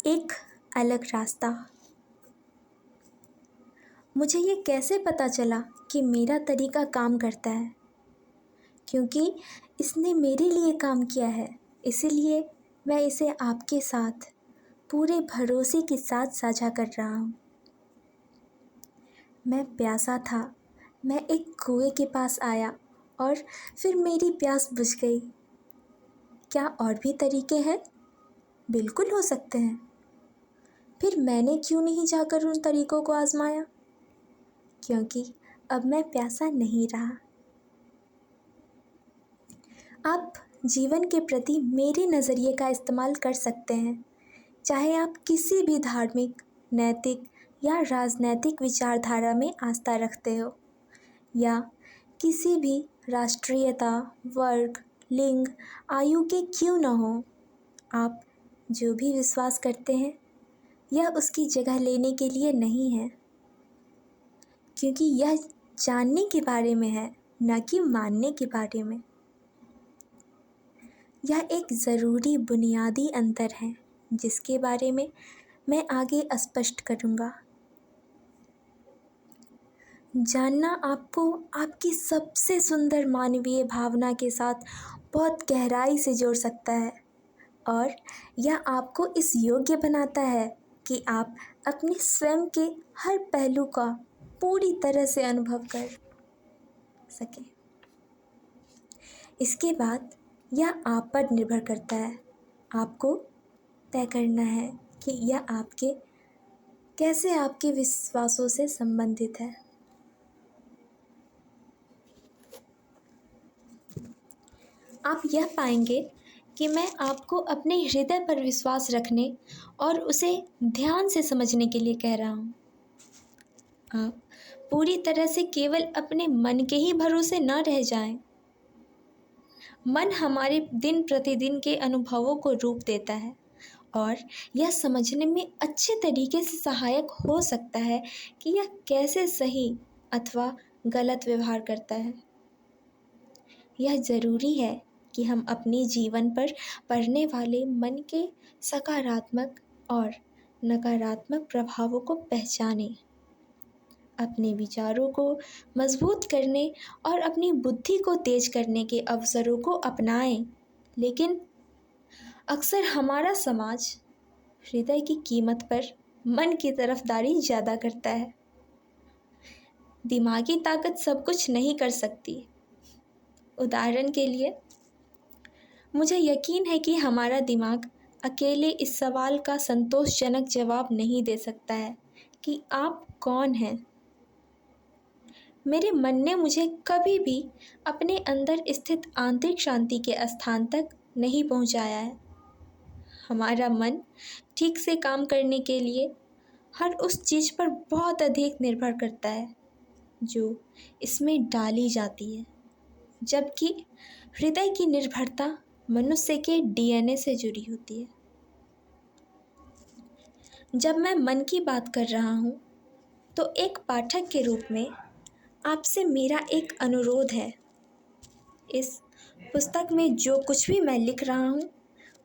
एक अलग रास्ता। मुझे ये कैसे पता चला कि मेरा तरीका काम करता है? क्योंकि इसने मेरे लिए काम किया है, इसीलिए मैं इसे आपके साथ पूरे भरोसे के साथ साझा कर रहा हूँ। मैं प्यासा था, मैं एक कुएं के पास आया और फिर मेरी प्यास बुझ गई। क्या और भी तरीके हैं? बिल्कुल हो सकते हैं। फिर मैंने क्यों नहीं जाकर उन तरीकों को आजमाया? क्योंकि अब मैं प्यासा नहीं रहा। आप जीवन के प्रति मेरे नज़रिए का इस्तेमाल कर सकते हैं, चाहे आप किसी भी धार्मिक, नैतिक या राजनैतिक विचारधारा में आस्था रखते हो, या किसी भी राष्ट्रीयता, वर्ग, लिंग, आयु के क्यों न हो। आप जो भी विश्वास करते हैं, यह उसकी जगह लेने के लिए नहीं है, क्योंकि यह जानने के बारे में है, न कि मानने के बारे में। यह एक ज़रूरी बुनियादी अंतर है, जिसके बारे में मैं आगे स्पष्ट करूँगा। जानना आपको आपकी सबसे सुंदर मानवीय भावना के साथ बहुत गहराई से जोड़ सकता है, और यह आपको इस योग्य बनाता है कि आप अपने स्वयं के हर पहलू का पूरी तरह से अनुभव कर सकें। इसके बाद यह आप पर निर्भर करता है। आपको तय करना है कि यह कैसे आपके विश्वासों से संबंधित है। आप यह पाएंगे कि मैं आपको अपने हृदय पर विश्वास रखने और उसे ध्यान से समझने के लिए कह रहा हूँ। आप पूरी तरह से केवल अपने मन के ही भरोसे न रह जाएं। मन हमारे दिन प्रतिदिन के अनुभवों को रूप देता है, और यह समझने में अच्छे तरीके से सहायक हो सकता है कि यह कैसे सही अथवा गलत व्यवहार करता है। यह ज़रूरी है कि हम अपने जीवन पर पड़ने वाले मन के सकारात्मक और नकारात्मक प्रभावों को पहचानें, अपने विचारों को मजबूत करने और अपनी बुद्धि को तेज करने के अवसरों को अपनाएं। लेकिन अक्सर हमारा समाज हृदय की कीमत पर मन की तरफदारी ज़्यादा करता है। दिमागी ताकत सब कुछ नहीं कर सकती। उदाहरण के लिए, मुझे यकीन है कि हमारा दिमाग अकेले इस सवाल का संतोषजनक जवाब नहीं दे सकता है कि आप कौन हैं। मेरे मन ने मुझे कभी भी अपने अंदर स्थित आंतरिक शांति के स्थान तक नहीं पहुंचाया है। हमारा मन ठीक से काम करने के लिए हर उस चीज़ पर बहुत अधिक निर्भर करता है जो इसमें डाली जाती है, जबकि हृदय की निर्भरता मनुष्य के डीएनए से जुड़ी होती है। जब मैं मन की बात कर रहा हूँ, तो एक पाठक के रूप में आपसे मेरा एक अनुरोध है। इस पुस्तक में जो कुछ भी मैं लिख रहा हूँ,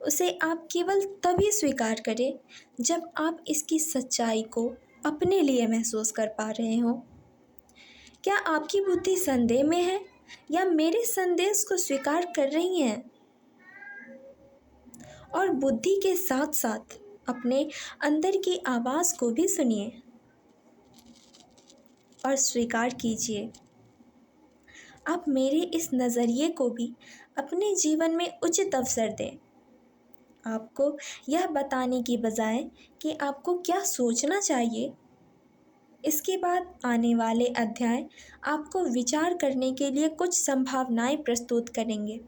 उसे आप केवल तभी स्वीकार करें जब आप इसकी सच्चाई को अपने लिए महसूस कर पा रहे हों। क्या आपकी बुद्धि संदेह में है या मेरे संदेश को स्वीकार कर रही है? और बुद्धि के साथ साथ अपने अंदर की आवाज़ को भी सुनिए और स्वीकार कीजिए। आप मेरे इस नज़रिए को भी अपने जीवन में उचित अवसर दें। आपको यह बताने की बजाय कि आपको क्या सोचना चाहिए, इसके बाद आने वाले अध्याय आपको विचार करने के लिए कुछ संभावनाएं प्रस्तुत करेंगे।